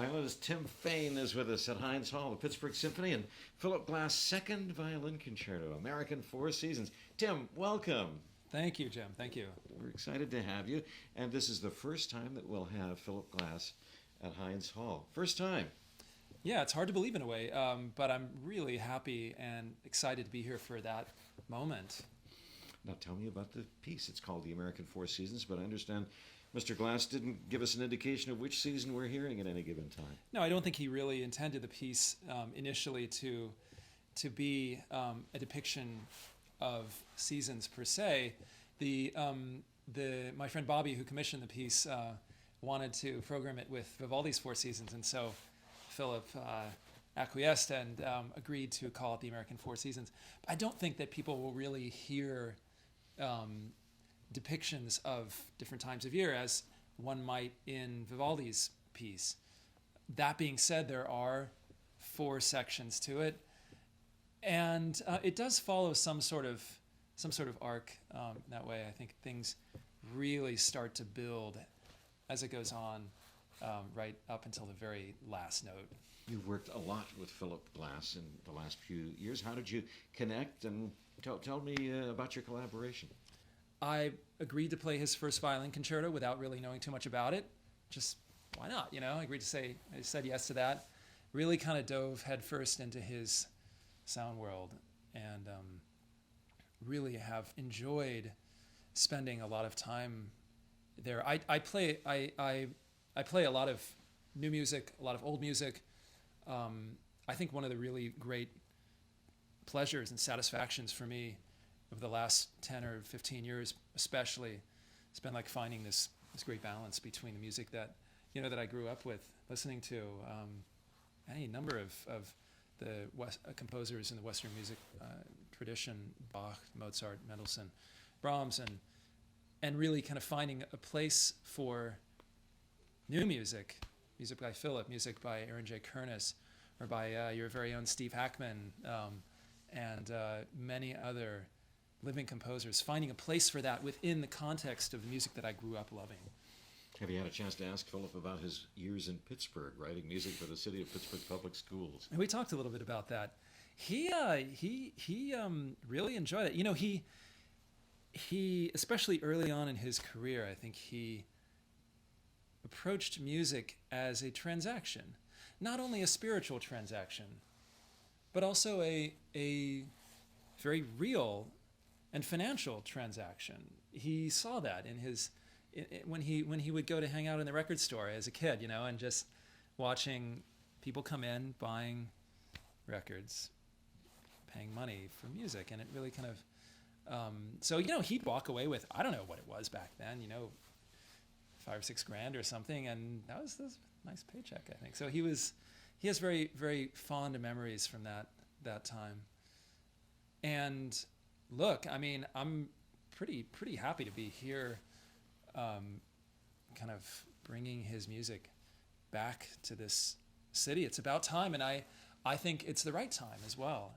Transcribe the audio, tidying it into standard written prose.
Violinist Tim Fain is with us at Heinz Hall, the Pittsburgh Symphony, and Philip Glass' second violin concerto, American Four Seasons. Tim, welcome. Thank you, Jim. Thank you. We're excited to have you, and this is the first time that we'll have Philip Glass at Heinz Hall. First time. Yeah, it's hard to believe in a way, but I'm really happy and excited to be here for that moment. Now tell me about the piece. It's called The American Four Seasons, but I understand Mr. Glass didn't give us an indication of which season we're hearing at any given time. No, I don't think he really intended the piece initially to be a depiction of seasons per se. My friend Bobby, who commissioned the piece, wanted to program it with Vivaldi's Four Seasons, and so Philip acquiesced and agreed to call it The American Four Seasons. I don't think that people will really hear depictions of different times of year as one might in Vivaldi's piece. That being said, there are four sections to it, and it does follow some sort of arc that way. I think things really start to build as it goes on, right up until the very last note. You've worked a lot with Philip Glass in the last few years. How did you connect? And tell me about your collaboration. I agreed to play his first violin concerto without really knowing too much about it. Just why not? I said yes to that. Really kind of dove headfirst into his sound world, and really have enjoyed spending a lot of time there. I play a lot of new music, a lot of old music. I think one of the really great pleasures and satisfactions for me over the last 10 or 15 years especially, it's been like finding this great balance between the music that I grew up with, listening to any number of the composers in the Western music tradition, Bach, Mozart, Mendelssohn, Brahms, and really kind of finding a place for new music by Philip, music by Aaron J. Kernis, or by your very own Steve Hackman, and many other living composers, finding a place for that within the context of the music that I grew up loving. Have you had a chance to ask Philip about his years in Pittsburgh, writing music for the city of Pittsburgh Public Schools? And we talked a little bit about that. He really enjoyed it. He especially early on in his career, I think he approached music as a transaction, not only a spiritual transaction, but also a very real and financial transaction. He saw that when he would go to hang out in the record store as a kid, and just watching people come in, buying records, paying money for music, and it really kind of so he'd walk away with, I don't know what it was back then, $5 or $6 grand or something, and that was a nice paycheck, I think. So he has very, very fond memories from that time. And look, I'm pretty happy to be here, kind of bringing his music back to this city. It's about time, and I think it's the right time as well.